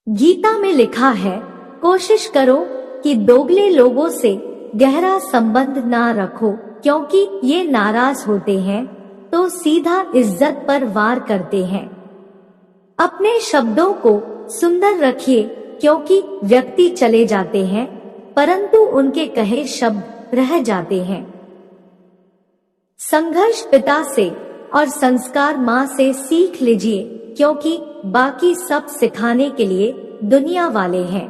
गीता में लिखा है, कोशिश करो कि दोगले लोगों से गहरा संबंध ना रखो, क्योंकि ये नाराज होते हैं तो सीधा इज्जत पर वार करते हैं। अपने शब्दों को सुंदर रखिए, क्योंकि व्यक्ति चले जाते हैं परंतु उनके कहे शब्द रह जाते हैं। संघर्ष पिता से और संस्कार माँ से सीख लीजिए, क्योंकि बाकी सब सिखाने के लिए दुनिया वाले हैं।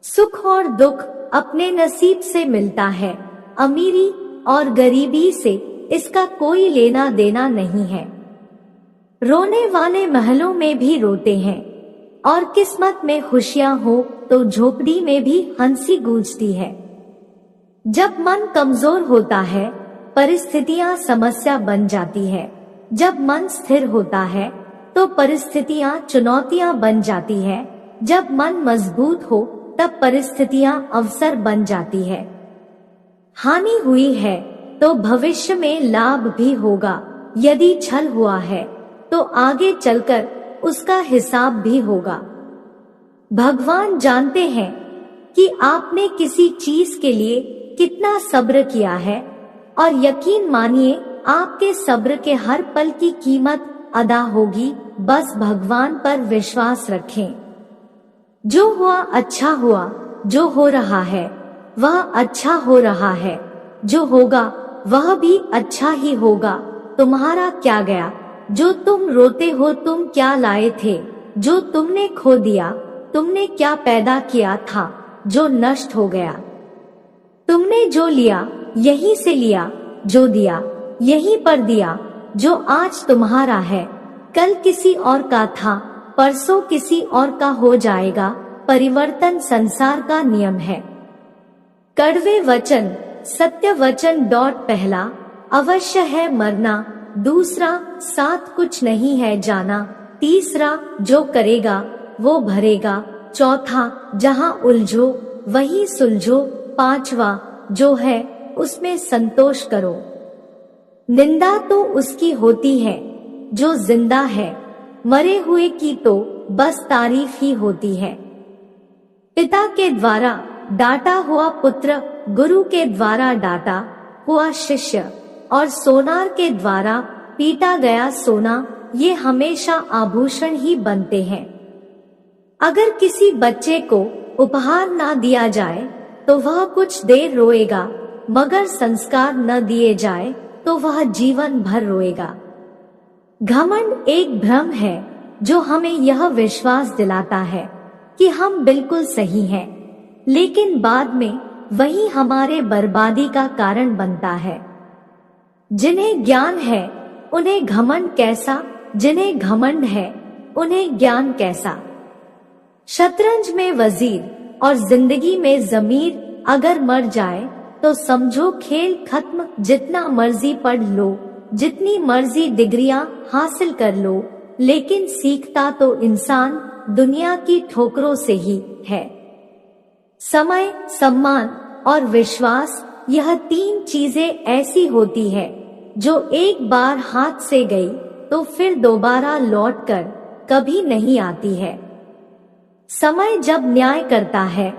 सुख और दुख अपने नसीब से मिलता है, अमीरी और गरीबी से इसका कोई लेना देना नहीं है। रोने वाले महलों में भी रोते हैं और किस्मत में खुशियां हो तो झोपड़ी में भी हंसी गूंजती है। जब मन कमजोर होता है परिस्थितियां समस्या बन जाती है, जब मन स्थिर होता है तो परिस्थितियां चुनौतियां बन जाती है, जब मन मजबूत हो तब परिस्थितियां अवसर बन जाती है। हानि हुई है तो भविष्य में लाभ भी होगा, यदि छल हुआ है तो आगे चलकर उसका हिसाब भी होगा। भगवान जानते हैं कि आपने किसी चीज के लिए कितना सब्र किया है और यकीन मानिए आपके सब्र के हर पल की कीमत अदा होगी। बस भगवान पर विश्वास रखें। जो हुआ अच्छा हुआ, जो हो रहा है वह अच्छा हो रहा है, जो होगा वह भी अच्छा ही होगा। तुम्हारा क्या गया, जो तुम रोते हो तुम क्या लाए थे, जो तुमने खो दिया तुमने क्या पैदा किया था जो नष्ट हो गया। तुमने जो लिया यहीं से लिया, जो दिया यहीं पर दिया। जो आज तुम्हारा है कल किसी और का था, परसों किसी और का हो जाएगा। परिवर्तन संसार का नियम है। कड़वे वचन सत्य वचन। पहला, अवश्य है मरना। दूसरा, साथ कुछ नहीं है जाना। तीसरा, जो करेगा वो भरेगा। चौथा, जहाँ उलझो वहीं सुलझो। पांचवा, जो है उसमें संतोष करो। निंदा तो उसकी होती है जो जिंदा है, मरे हुए की तो बस तारीफ ही होती है। पिता के द्वारा डांटा हुआ पुत्र, गुरु के द्वारा डांटा हुआ शिष्य और सोनार के द्वारा पीटा गया सोना, ये हमेशा आभूषण ही बनते हैं। अगर किसी बच्चे को उपहार ना दिया जाए तो वह कुछ देर रोएगा, मगर संस्कार न दिए जाए तो वह जीवन भर रोएगा। घमंड एक भ्रम है जो हमें यह विश्वास दिलाता है कि हम बिल्कुल सही हैं, लेकिन बाद में वही हमारे बर्बादी का कारण बनता है। जिन्हें ज्ञान है उन्हें घमंड कैसा, जिन्हें घमंड है उन्हें ज्ञान कैसा। शतरंज में वजीर और जिंदगी में जमीर अगर मर जाए तो समझो खेल खत्म। जितना मर्जी पढ़ लो, जितनी मर्जी डिग्रियां हासिल कर लो, लेकिन सीखता तो इंसान दुनिया की ठोकरों से ही है। समय, सम्मान और विश्वास, यह तीन चीजें ऐसी होती है जो एक बार हाथ से गई तो फिर दोबारा लौटकर कभी नहीं आती है। समय जब न्याय करता है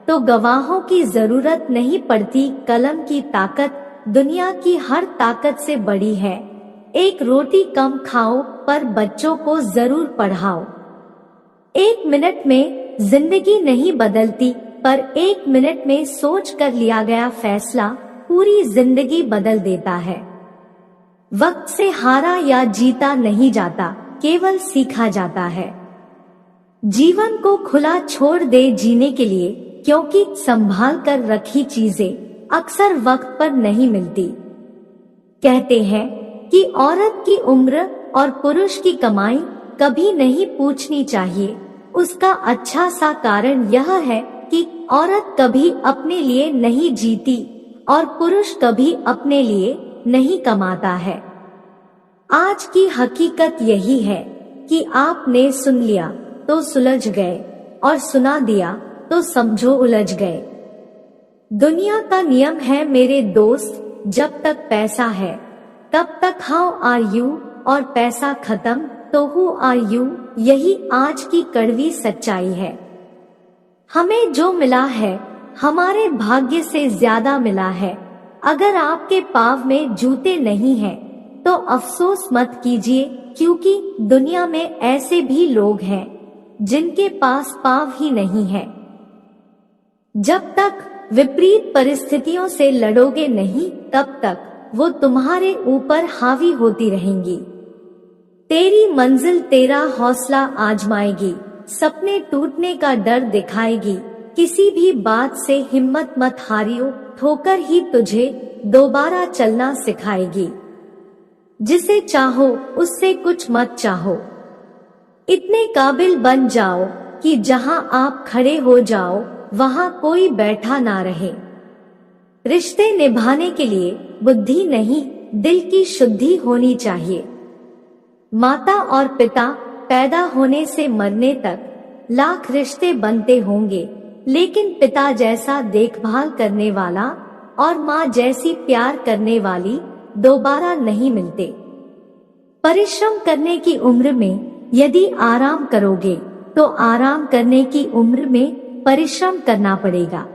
तो गवाहों की जरूरत नहीं पड़ती। कलम की ताकत दुनिया की हर ताकत से बड़ी है। एक रोटी कम खाओ पर बच्चों को जरूर पढ़ाओ। एक मिनट में जिंदगी नहीं बदलती, पर एक मिनट में सोच कर लिया गया फैसला पूरी जिंदगी बदल देता है। वक्त से हारा या जीता नहीं जाता, केवल सीखा जाता है। जीवन को खुला छोड़ दे जीने के लिए, क्योंकि संभाल कर रखी चीजें अक्सर वक्त पर नहीं मिलती। कहते हैं कि औरत की उम्र और पुरुष की कमाई कभी नहीं पूछनी चाहिए। उसका अच्छा सा कारण यह है कि औरत कभी अपने लिए नहीं जीती और पुरुष कभी अपने लिए नहीं कमाता है। आज की हकीकत यही है कि आपने सुन लिया तो सुलझ गए और सुना दिया तो समझो उलझ गए। दुनिया का नियम है मेरे दोस्त, जब तक पैसा है तब तक हाउ आर यू, और पैसा खत्म तो हु आयु, यही आज की कड़वी सच्चाई है। हमें जो मिला है हमारे भाग्य से ज्यादा मिला है। अगर आपके पाँव में जूते नहीं हैं, तो अफसोस मत कीजिए, क्योंकि दुनिया में ऐसे भी लोग हैं जिनके पास पाँव ही नहीं है। जब तक विपरीत परिस्थितियों से लड़ोगे नहीं, तब तक वो तुम्हारे ऊपर हावी होती रहेंगी। तेरी मंजिल तेरा हौसला आजमाएगी, सपने टूटने का डर दिखाएगी। किसी भी बात से हिम्मत मत हारियो, ठोकर ही तुझे दोबारा चलना सिखाएगी। जिसे चाहो उससे कुछ मत चाहो, इतने काबिल बन जाओ कि जहां आप खड़े हो जाओ वहां कोई बैठा ना रहे। रिश्ते निभाने के लिए बुद्धि नहीं, दिल की शुद्धि होनी चाहिए। माता और पिता पैदा होने से मरने तक लाख रिश्ते बनते होंगे, लेकिन पिता जैसा देखभाल करने वाला और माँ जैसी प्यार करने वाली दोबारा नहीं मिलते। परिश्रम करने की उम्र में यदि आराम करोगे, तो आराम करने की उम्र में परिश्रम करना पड़ेगा।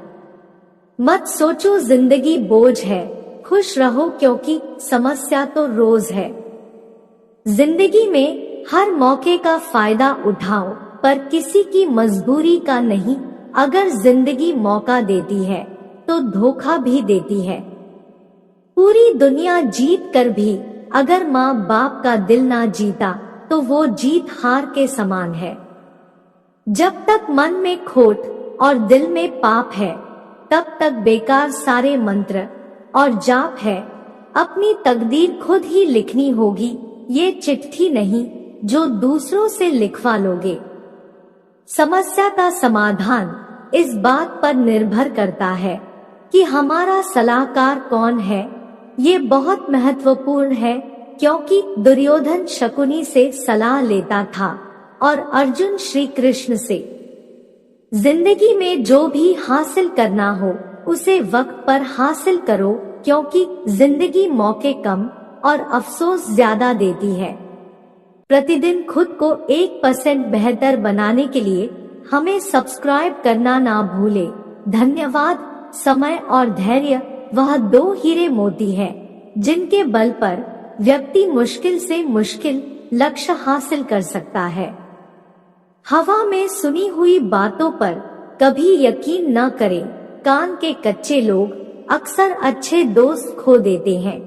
मत सोचो जिंदगी बोझ है, खुश रहो क्योंकि समस्या तो रोज है। जिंदगी में हर मौके का फायदा उठाओ, पर किसी की मजबूरी का नहीं। अगर जिंदगी मौका देती है तो धोखा भी देती है। पूरी दुनिया जीत कर भी अगर माँ बाप का दिल ना जीता, तो वो जीत हार के समान है। जब तक मन में खोट और दिल में पाप है, तब तक बेकार सारे मंत्र और जाप है। अपनी तकदीर खुद ही लिखनी होगी, ये चिट्ठी नहीं जो दूसरों से लिखवा लोगे। समस्या का समाधान इस बात पर निर्भर करता है कि हमारा सलाहकार कौन है। ये बहुत महत्वपूर्ण है, क्योंकि दुर्योधन शकुनी से सलाह लेता था और अर्जुन श्री कृष्ण से। जिंदगी में जो भी हासिल करना हो उसे वक्त पर हासिल करो, क्योंकि जिंदगी मौके कम और अफसोस ज्यादा देती है। प्रतिदिन खुद को 1% बेहतर बनाने के लिए हमें सब्सक्राइब करना ना भूले। धन्यवाद। समय और धैर्य वह 2 हीरे मोती है जिनके बल पर व्यक्ति मुश्किल से मुश्किल लक्ष्य हासिल कर सकता है। हवा में सुनी हुई बातों पर कभी यकीन न करें। कान के कच्चे लोग अक्सर अच्छे दोस्त खो देते हैं।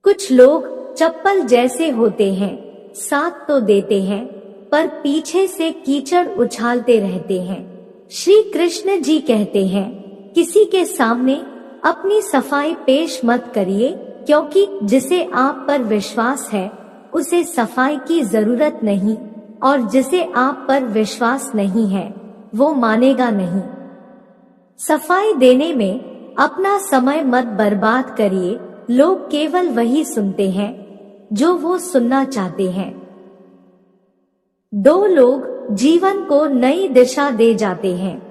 कुछ लोग चप्पल जैसे होते हैं, साथ तो देते हैं पर पीछे से कीचड़ उछालते रहते हैं। श्री कृष्ण जी कहते हैं, किसी के सामने अपनी सफाई पेश मत करिए, क्योंकि जिसे आप पर विश्वास है उसे सफाई की जरूरत नहीं, और जिसे आप पर विश्वास नहीं है वो मानेगा नहीं। सफाई देने में अपना समय मत बर्बाद करिए। लोग केवल वही सुनते हैं जो वो सुनना चाहते हैं। 2 लोग जीवन को नई दिशा दे जाते हैं,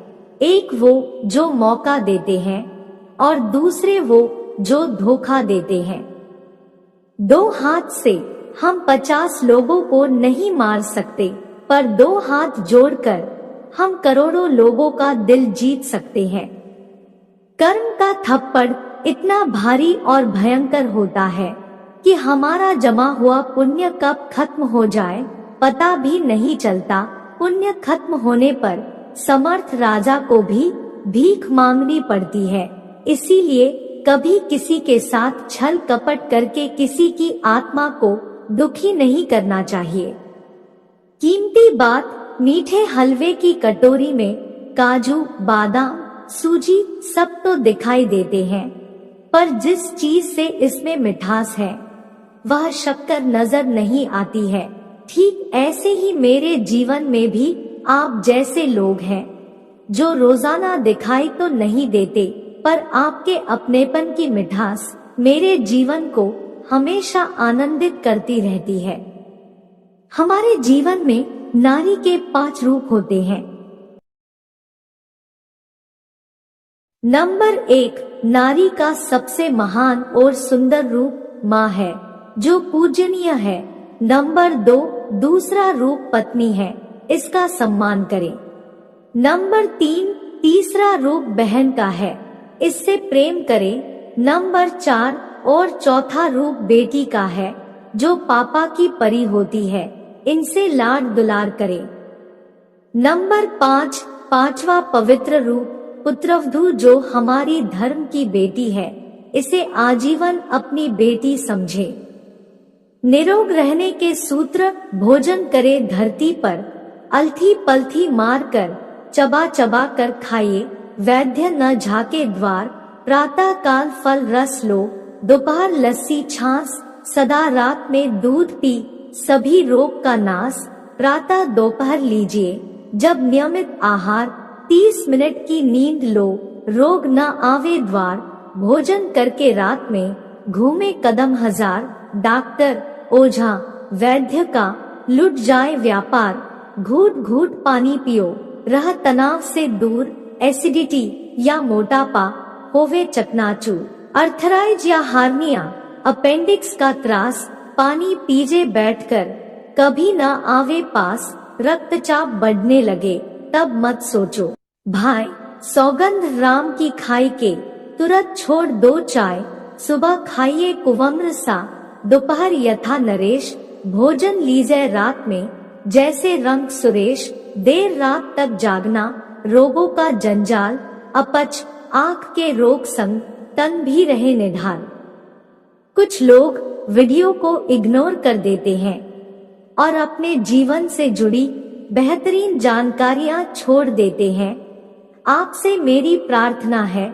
एक वो जो मौका देते हैं और दूसरे वो जो धोखा देते हैं। 2 हाथ से हम 50 लोगों को नहीं मार सकते, पर 2 हाथ जोड़कर हम करोड़ों लोगों का दिल जीत सकते हैं। कर्म का थप्पड़ इतना भारी और भयंकर होता है कि हमारा जमा हुआ पुण्य कब खत्म हो जाए पता भी नहीं चलता। पुण्य खत्म होने पर समर्थ राजा को भी भीख मांगनी पड़ती है। इसीलिए कभी किसी के साथ छल कपट करके किसी की आत्मा को दुखी नहीं करना चाहिए। कीमती बात, मीठे हलवे की कटोरी में काजू, बादाम, सूजी सब तो दिखाई देते हैं, पर जिस चीज से इसमें मिठास है वह शक्कर नजर नहीं आती है। ठीक ऐसे ही मेरे जीवन में भी आप जैसे लोग हैं जो रोजाना दिखाई तो नहीं देते, पर आपके अपनेपन की मिठास मेरे जीवन को हमेशा आनंदित करती रहती है। हमारे जीवन में नारी के 5 रूप होते हैं। नंबर 1, नारी का सबसे महान और सुंदर रूप माँ है, जो पूजनीय है। नंबर 2, दूसरा रूप पत्नी है, इसका सम्मान करें। नंबर 3, तीसरा रूप बहन का है, इससे प्रेम करें। नंबर 4 और चौथा रूप बेटी का है, जो पापा की परी होती है, इनसे लाड दुलार करें। नंबर 5, पांचवा पवित्र रूप पुत्रवधू, जो हमारी धर्म की बेटी है, इसे आजीवन अपनी बेटी समझे। निरोग रहने के सूत्र, भोजन करे धरती पर, अलथी पलथी मार कर, चबा चबा कर खाइए, वैद्य न झाके द्वार, प्रातः काल फल रस लो, दोपहर लस्सी छाछ, सदा रात में दूध पी, सभी रोग का नाश, प्रातः दोपहर लीजिए, जब नियमित आहार, 30 मिनट की नींद लो, रोग न आवे द्वार, भोजन करके रात में, घूमे कदम हजार, डॉक्टर ओझा वैद्य का लुट जाए व्यापार, घूट घूट पानी पियो, रह तनाव से दूर, एसिडिटी या मोटापा, होवे चकनाचूर, अर्थराइज या हार्निया, अपेंडिक्स का त्रास, पानी पीजे बैठकर, कभी न आवे पास, रक्तचाप बढ़ने लगे, तब मत सोचो। भाई, सौगंध राम की खाई के, तुरंत छोड़ दो चाय, सुबह खाइए कुवम्र सा, दोपहर यथा नरेश, भोजन लीजिए रात में, जैसे रंग सुरेश, देर रात तक जागना, रोगों का जंजाल, अपच, आंख के रोग संग, तन भी रहे निढाल। कुछ लोग वीडियो को इग्नोर कर देते हैं और अपने जीवन से जुड़ी बेहतरीन जानकारियां छोड़ देते हैं। आपसे मेरी प्रार्थना है,